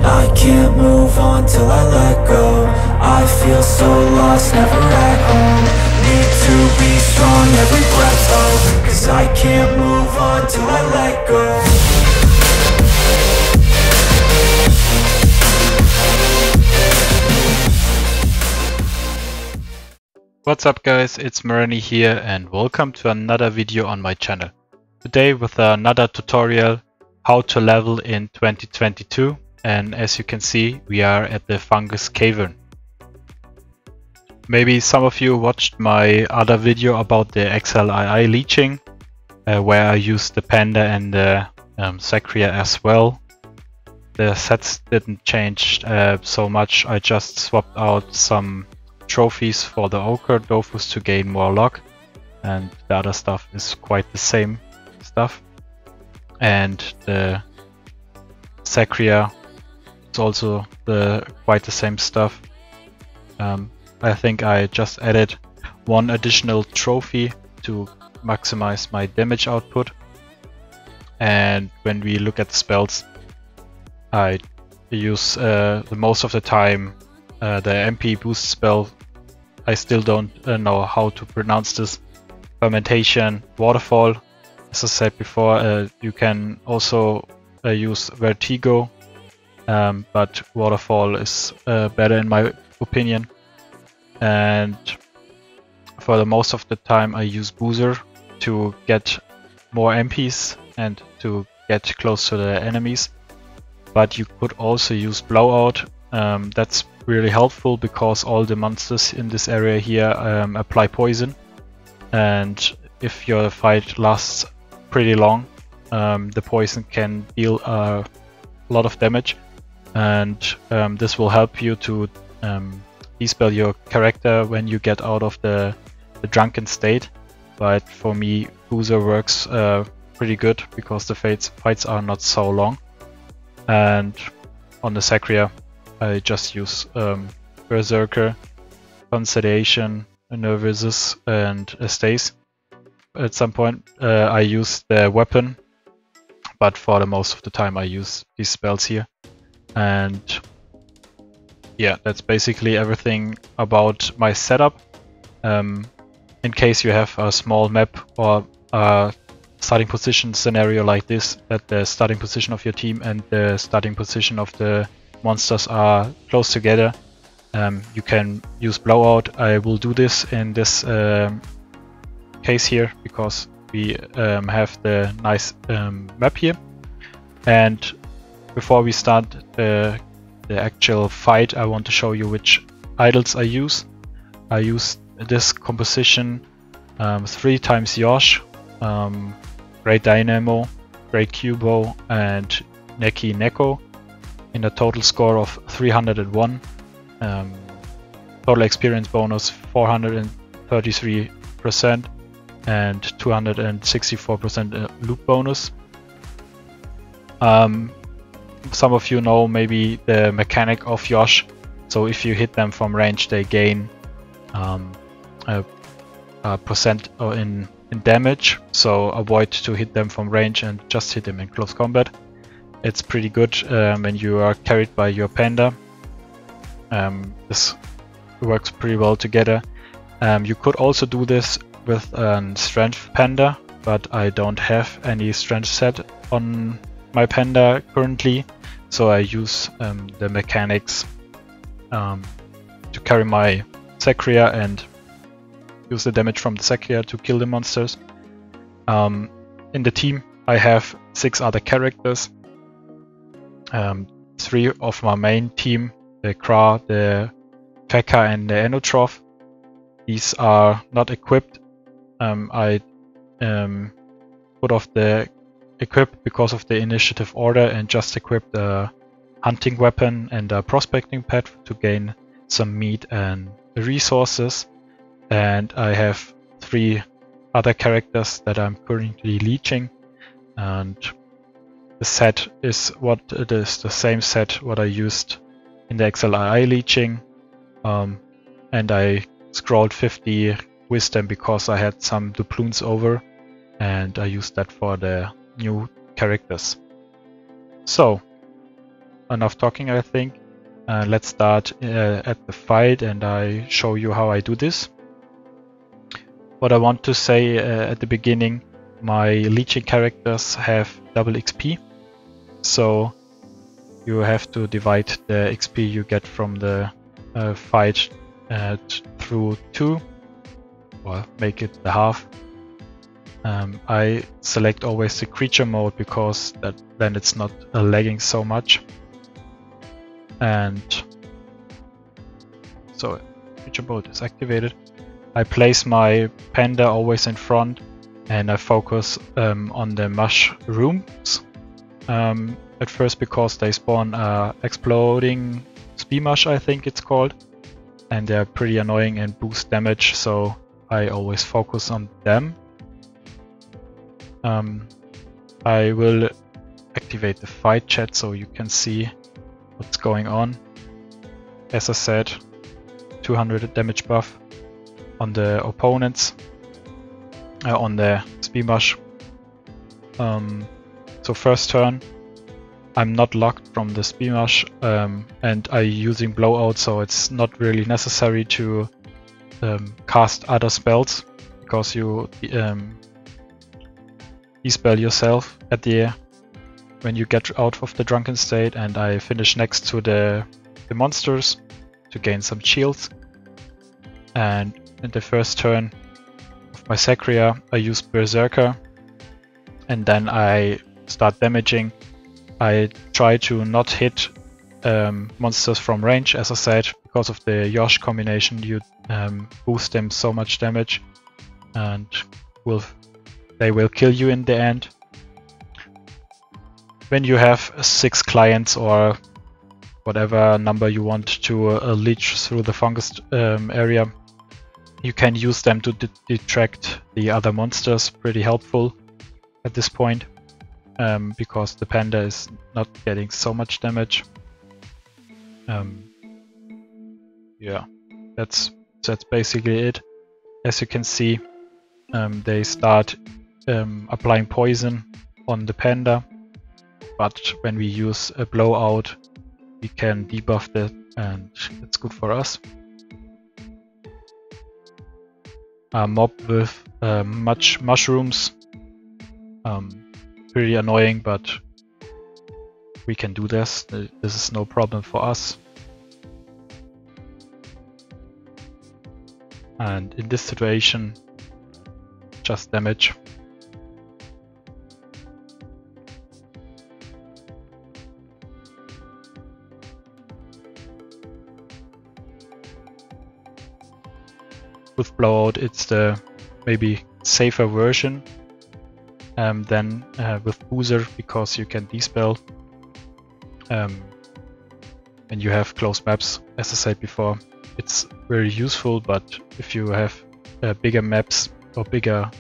I can't move on till I let go. I feel so lost, never at home. Need to be strong, every breath though, 'cause I can't move on till I let go. What's up guys, it's Marani here and welcome to another video on my channel. Today with another tutorial how to level in 2022, and as you can see we are at the Fungus Cavern. Maybe some of you watched my other video about the XLII leeching where I used the Panda and the Sacria as well. The sets didn't change so much, I just swapped out some trophies for the Ochre Dofus to gain more luck, and the other stuff is quite the same stuff. And the Sacria is also quite the same stuff. I think I just added one additional trophy to maximize my damage output. And when we look at the spells, I use the most of the time the MP boost spell. I still don't know how to pronounce this. Fermentation, Waterfall. As I said before, you can also use Vertigo, but Waterfall is better in my opinion. And for the most of the time I use Boozer to get more MPs and to get close to the enemies. But you could also use Blowout. That's really helpful because all the monsters in this area here apply poison, and if your fight lasts pretty long, the poison can deal a lot of damage, and this will help you to dispel your character when you get out of the drunken state. But for me, Boozer works pretty good because the fights are not so long. And on the Sacria I just use Berserker, Conciliation, Nervousness and Stays. At some point I use the weapon, but for the most of the time I use these spells here. And yeah, that's basically everything about my setup. In case you have a small map or a starting position scenario like this, that the starting position of your team and the starting position of the monsters are close together, you can use Blowout. I will do this in this case here because we have the nice map here. And before we start the actual fight, I want to show you which idols I use. I use this composition 3 times Yosh, Great Dynamo, Great Cubo and Neki Neko in a total score of 301. Total experience bonus 433% and 264% loot bonus. Some of you know maybe the mechanic of Yosh. So if you hit them from range, they gain a percent in damage. So avoid to hit them from range and just hit them in close combat. It's pretty good when you are carried by your Panda. This works pretty well together. You could also do this with a Strength Panda, but I don't have any Strength set on my Panda currently, so I use the mechanics to carry my Sacria and use the damage from the Sacria to kill the monsters. In the team I have 6 other characters. 3 of my main team, the Kra, the Feka and the Enotroph. These are not equipped. I put off the equip because of the initiative order and just equipped a hunting weapon and a prospecting pad to gain some meat and resources. And I have 3 other characters that I'm currently leeching, and the set is what it is, the same set what I used in the XLII leeching, and I scrolled 50 wisdom because I had some doubloons over, and I used that for the new characters. So enough talking, I think. Let's start at the fight, and I show you how I do this. What I want to say at the beginning, my leeching characters have double XP, so you have to divide the XP you get from the fight through 2, or make it the half. I select always the creature mode because then it's not lagging so much. And so creature mode is activated. I place my panda always in front, and I focus on the mushrooms at first because they spawn exploding spearmush, I think it's called, and they're pretty annoying and boost damage, so I always focus on them. I will activate the fight chat so you can see what's going on. As I said, 200 damage buff on the opponents, on the spearmush. So first turn, I'm not locked from the spearmush, and I'm using blowout, so it's not really necessary to cast other spells because you spell yourself at the when you get out of the drunken state, and I finish next to the monsters to gain some shields. And in the first turn of my Sacria, I use Berserker, and then I start damaging. I try to not hit monsters from range, as I said, because of the Yosh combination. You boost them so much damage, and they will kill you in the end. When you have 6 clients or whatever number you want to leech through the fungus area, you can use them to detract the other monsters. Pretty helpful at this point, because the panda is not getting so much damage. Yeah, that's basically it. As you can see, they start applying poison on the panda, but when we use a blowout, we can debuff that, and it's good for us. A mob with much mushrooms, pretty annoying, but we can do this. This is no problem for us. And in this situation, just damage. With blowout, it's the maybe safer version than with boozer, because you can dispel when you have close maps. As I said before, it's very useful, but if you have bigger maps or bigger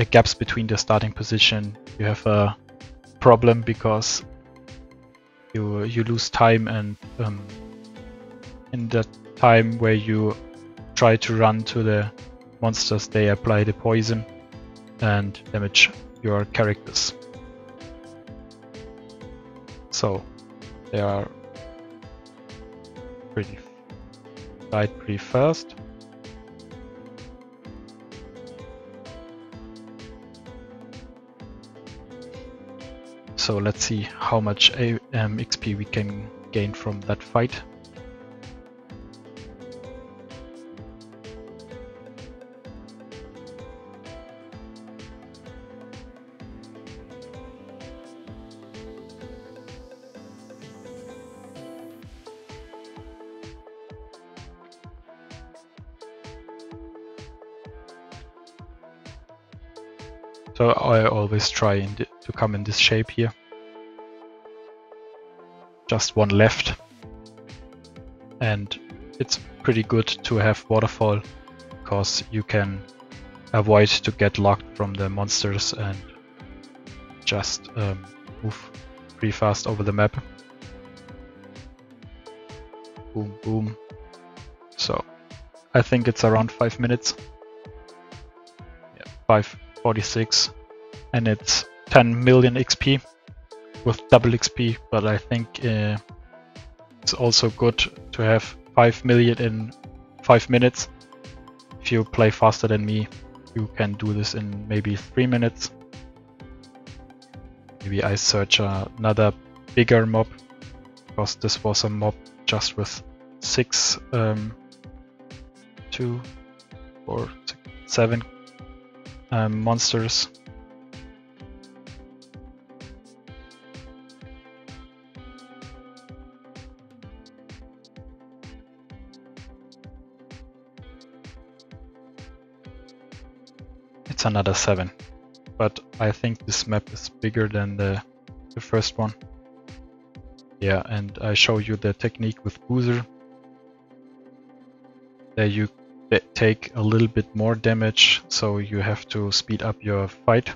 gaps between the starting position, you have a problem, because you lose time, and in that time where you try to run to the monsters, they apply the poison and damage your characters. So they are died pretty fast. So let's see how much XP we can gain from that fight. So I always try to come in this shape here. Just one left. And it's pretty good to have waterfall, because you can avoid to get locked from the monsters and just move pretty fast over the map. Boom, boom. So I think it's around 5 minutes. Yeah, 5:46, and it's 10 million XP. with double XP, but I think it's also good to have 5 million in 5 minutes. If you play faster than me, you can do this in maybe 3 minutes. Maybe I search another bigger mob, because this was a mob just with 6, 2, 4, 6, 7 monsters. It's another 7, but I think this map is bigger than the first one. Yeah, and I show you the technique with Boozer. There you take a little bit more damage, so you have to speed up your fight.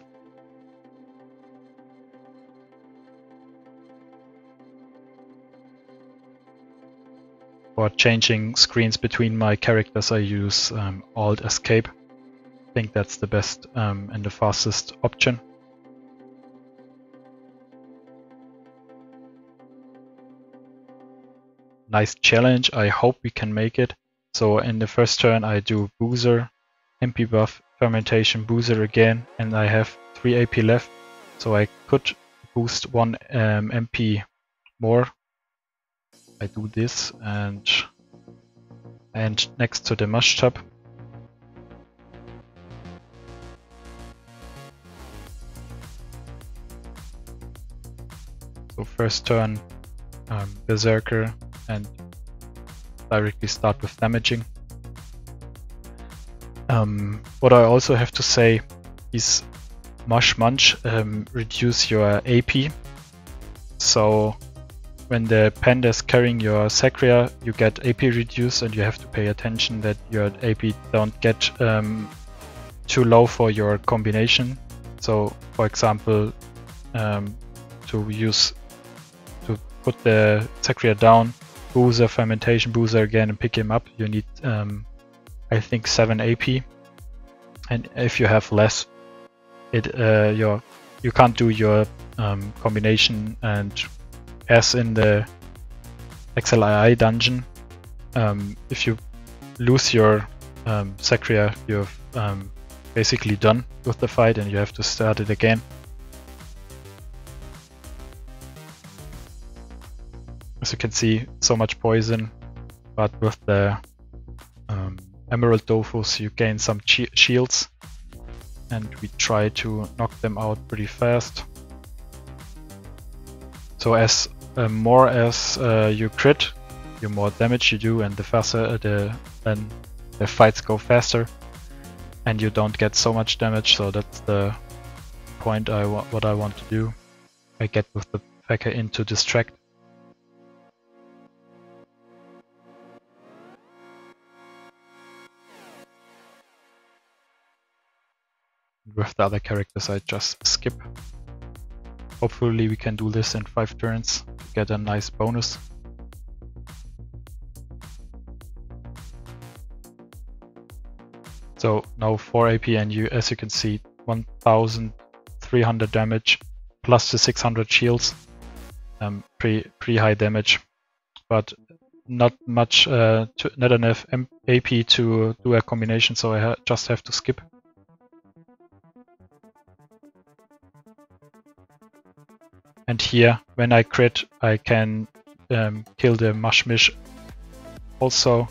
For changing screens between my characters, I use Alt Escape. I think that's the best and the fastest option. Nice challenge, I hope we can make it. So in the first turn I do Boozer, MP buff, fermentation, Boozer again, and I have 3 AP left, so I could boost 1 MP more. I do this and next to the mush tub. So first turn Berserker and directly start with damaging. What I also have to say is Mush Munch reduce your AP. So when the panda is carrying your Sacria, you get AP reduced, and you have to pay attention that your AP don't get too low for your combination. So for example, to put the Sacria down, Boozer, fermentation, Boozer again, and pick him up, you need I think 7 AP, and if you have less, you can't do your combination. And as in the XLII dungeon, if you lose your Sacria, you're basically done with the fight and you have to start it again. As you can see, so much poison, but with the Emerald Dofus you gain some shields, and we try to knock them out pretty fast. So as more as you crit, the more damage you do, and the faster then the fights go faster, and you don't get so much damage. So that's the point what I want to do. I get with the Packer in to distract. With the other characters I just skip. Hopefully we can do this in 5 turns to get a nice bonus. So now 4 AP, and as you can see, 1300 damage plus the 600 shields. Pretty high damage, but not much, not enough AP to do a combination, so I just have to skip. And here, when I crit, I can kill the Mushmish also.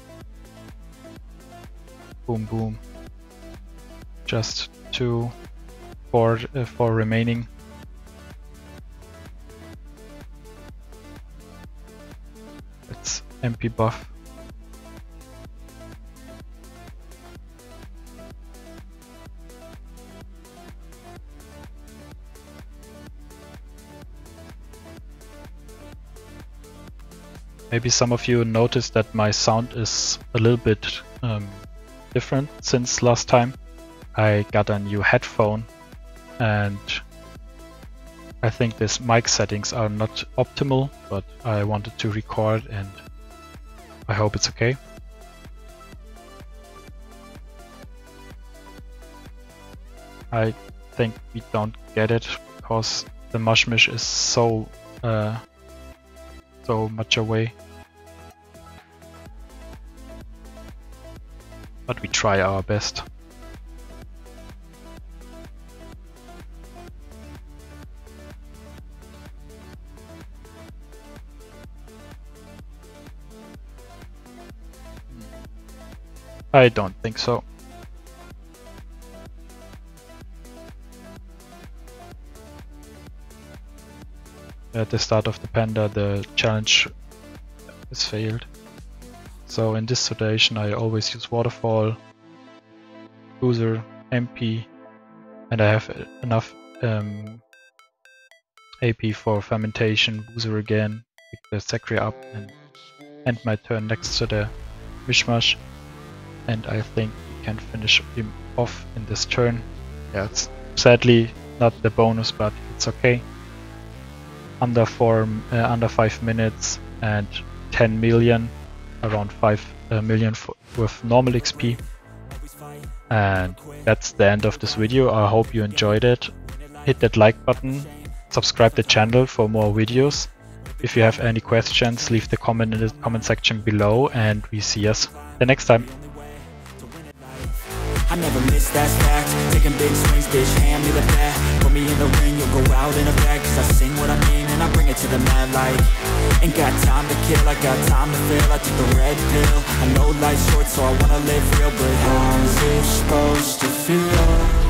Boom, boom. Just 4 remaining. It's MP buff. Maybe some of you noticed that my sound is a little bit different since last time. I got a new headphone, and I think these mic settings are not optimal, but I wanted to record and I hope it's okay. I think we don't get it because the mushmish is so much away. But we try our best. I don't think so. At the start of the panda, the challenge is failed. So in this situation I always use waterfall, boozer, MP, and I have enough AP for fermentation, boozer again, pick the Sacria up and end my turn next to the mishmash. And I think we can finish him off in this turn. Yeah, it's sadly not the bonus, but it's okay. Under 5 minutes and 10 million, around 5 million with normal XP. And that's the end of this video. I hope you enjoyed it. Hit that like button, subscribe the channel for more videos. If you have any questions, leave the comment in the comment section below, and we see us the next time. I never miss, that's fact. Taking big swings, bitch, hand me the bat. Put me in the ring, you'll go out in a bag. Cause I sing what I mean and I bring it to the mad light. Ain't got time to kill, I got time to feel. I took the red pill. I know life's short, so I wanna live real. But how's it supposed to feel?